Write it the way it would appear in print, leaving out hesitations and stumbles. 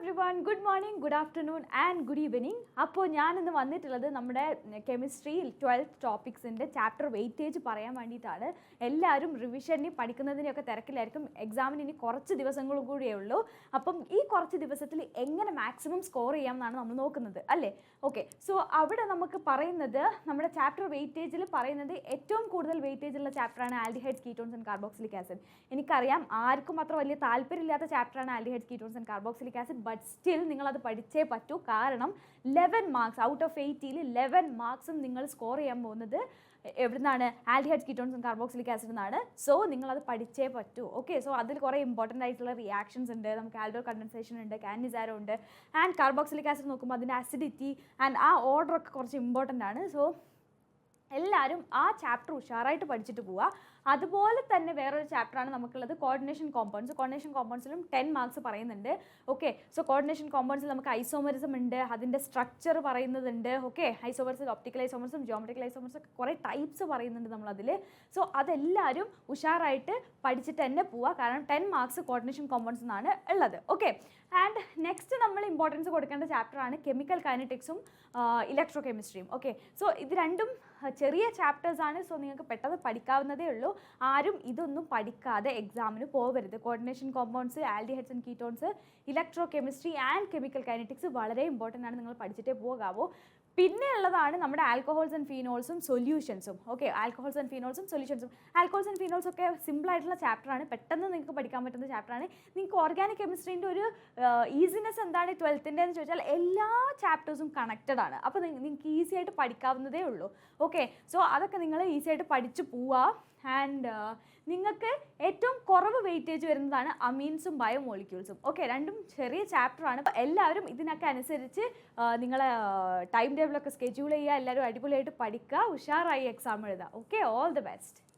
everyone, good morning, good afternoon and good evening. അപ്പോൾ ഞാൻ ഇന്ന് വന്നിട്ടുള്ളത് നമ്മുടെ കെമിസ്ട്രി 12th ടോപ്പിക്സിൻ്റെ ചാപ്റ്റർ വെയിറ്റേജ് പറയാൻ വേണ്ടിയിട്ടാണ്. എല്ലാവരും റിവിഷന് പഠിക്കുന്നതിനെയൊക്കെ തിരക്കിലായിരിക്കും. എക്സാമിന് ഇനി കുറച്ച് ദിവസങ്ങളും കൂടിയേ ഉള്ളൂ. അപ്പം ഈ കുറച്ച് ദിവസത്തിൽ എങ്ങനെ മാക്സിമം സ്കോർ ചെയ്യാമെന്നാണ് നമ്മൾ നോക്കുന്നത് അല്ലേ. ഓക്കെ, സോ അവിടെ നമുക്ക് പറയുന്നത് നമ്മുടെ ചാപ്റ്റർ വെയിറ്റേജിൽ പറയുന്നത് ഏറ്റവും കൂടുതൽ വെയിറ്റേജ് ഉള്ള ചാപ്റ്ററാണ് aldehydes, ketones and carboxylic acid. എനിക്കറിയാം ആർക്കും അത്ര വലിയ താല്പര്യമില്ലാത്ത ചാപ്റ്ററാണ് aldehydes, ketones and carboxylic acid. But still നിങ്ങളത് പഠിച്ചേ പറ്റൂ. കാരണം 11 മാർക്സ് ഔട്ട് ഓഫ് 80ൽ 11 മാർക്സും നിങ്ങൾ സ്കോർ ചെയ്യാൻ പോകുന്നത് എവിടുന്നാണ്? Aldehydes, ketones and carboxylic acid എന്നാണ്. സോ നിങ്ങളത് പഠിച്ചേ പറ്റൂ. ഓക്കെ, സോ അതിൽ കുറേ ഇമ്പോർട്ടൻ്റ് ആയിട്ടുള്ള റിയാക്ഷൻസ് ഉണ്ട്. നമുക്ക് ആൽഡോ കണ്ടൻസേഷൻ ഉണ്ട്, കാനിസാരോ ഉണ്ട്. ആൻഡ് കാർബോക്സിലിക് ആസിഡ് നോക്കുമ്പോൾ അതിൻ്റെ അസിഡിറ്റി ആൻഡ് ആ ഓർഡറൊക്കെ കുറച്ച് ഇമ്പോർട്ടൻ്റ് ആണ്. സോ എല്ലാവരും ആ ചാപ്റ്റർ ഉഷാറായിട്ട് പഠിച്ചിട്ട് പോവുക. അതുപോലെ തന്നെ വേറൊരു ചാപ്റ്ററാണ് നമുക്കുള്ളത് കോർഡിനേഷൻ കോമ്പൗണ്ട്സ്. കോർഡിനേഷൻ കോമ്പൗണ്ട്സിലും 10 മാർക്സ് പറയുന്നുണ്ട്. ഓക്കെ, സോ കോർഡിനേഷൻ കോമ്പൗണ്ട്സിൽ നമുക്ക് ഐസോമറിസം ഉണ്ട്, അതിൻ്റെ സ്ട്രക്ചർ പറയുന്നതുണ്ട്. Okay, isomerism, optical isomerism, geometrical isomerism ഒക്കെ കുറേ ടൈപ്സ് പറയുന്നുണ്ട് നമ്മളതിൽ. സോ അതെല്ലാവരും ഉഷാറായിട്ട് പഠിച്ചിട്ട് തന്നെ പോവുക. കാരണം 10 മാർക്സ് കോർഡിനേഷൻ കോമ്പൗണ്ട്സ് എന്നാണ് ഉള്ളത്. ഓക്കെ, ആൻഡ് നെക്സ്റ്റ് നമ്മൾ ഇമ്പോർട്ടൻസ് കൊടുക്കേണ്ട ചാപ്റ്ററാണ് കെമിക്കൽ കൈനറ്റിക്സും ഇലക്ട്രോ കെമിസ്ട്രിയും. ഓക്കെ, സോ ഇത് രണ്ടും ചെറിയ ചാപ്റ്റേഴ്സാണ്. സോ നിങ്ങൾക്ക് പെട്ടെന്ന് പഠിക്കാവുന്നതേ ഉള്ളൂ. ആരും ഇതൊന്നും പഠിക്കാതെ എക്സാമിന് പോകരുത്. Coordination compounds, aldehydes and ketones, electro chemistry and chemical kinetics വളരെ ഇമ്പോർട്ടൻ്റ് ആണ്. നിങ്ങൾ പഠിച്ചിട്ടേ പോകാവൂ. പിന്നെ ഉള്ളതാണ് നമ്മുടെ ആൽക്കഹോൾസ് ആൻഡ് ഫീനോൾസും സൊല്യൂഷൻസും. ഓക്കെ, ആൽക്കഹോൾസ് ആൻഡ് ഫീനോൾസും സൊല്യൂഷൻസും. ആൽക്കഹോൾസ് ആൻഡ് ഫീനോൾസ് ഒക്കെ സിമ്പിളായിട്ടുള്ള ചാപ്റ്ററാണ്, പെട്ടെന്ന് നിങ്ങൾക്ക് പഠിക്കാൻ പറ്റുന്ന ചാപ്റ്ററാണ്. നിങ്ങൾക്ക് ഓർഗാനിക് കെമിസ്ട്രീൻ്റെ ഒരു ഈസിനെസ് എന്താണ് 12th എന്ന് ചോദിച്ചാൽ എല്ലാ ചാപ്റ്റേഴ്സും കണക്റ്റഡ് ആണ്. അപ്പോൾ നിങ്ങൾക്ക് ഈസി ആയിട്ട് പഠിക്കാവുന്നതേ ഉള്ളൂ. ഓക്കെ, സോ അതൊക്കെ നിങ്ങൾ ഈസി ആയിട്ട് പഠിച്ചു പോവുക. ആൻഡ് നിങ്ങൾക്ക് ഏറ്റവും കുറവ് വെയിറ്റേജ് വരുന്നതാണ് അമീൻസും ബയോമോളിക്യൂൾസും. ഓക്കെ, രണ്ടും ചെറിയ ചാപ്റ്ററാണ്. അപ്പോൾ എല്ലാവരും ഇതിനൊക്കെ അനുസരിച്ച് നിങ്ങളെ ടൈം ടേബിളൊക്കെ സ്കെഡ്യൂൾ ചെയ്യുക. എല്ലാവരും അടിപൊളിയായിട്ട് പഠിക്കുക, ഉഷാറായി എക്സാം എഴുതുക. Okay, all the best.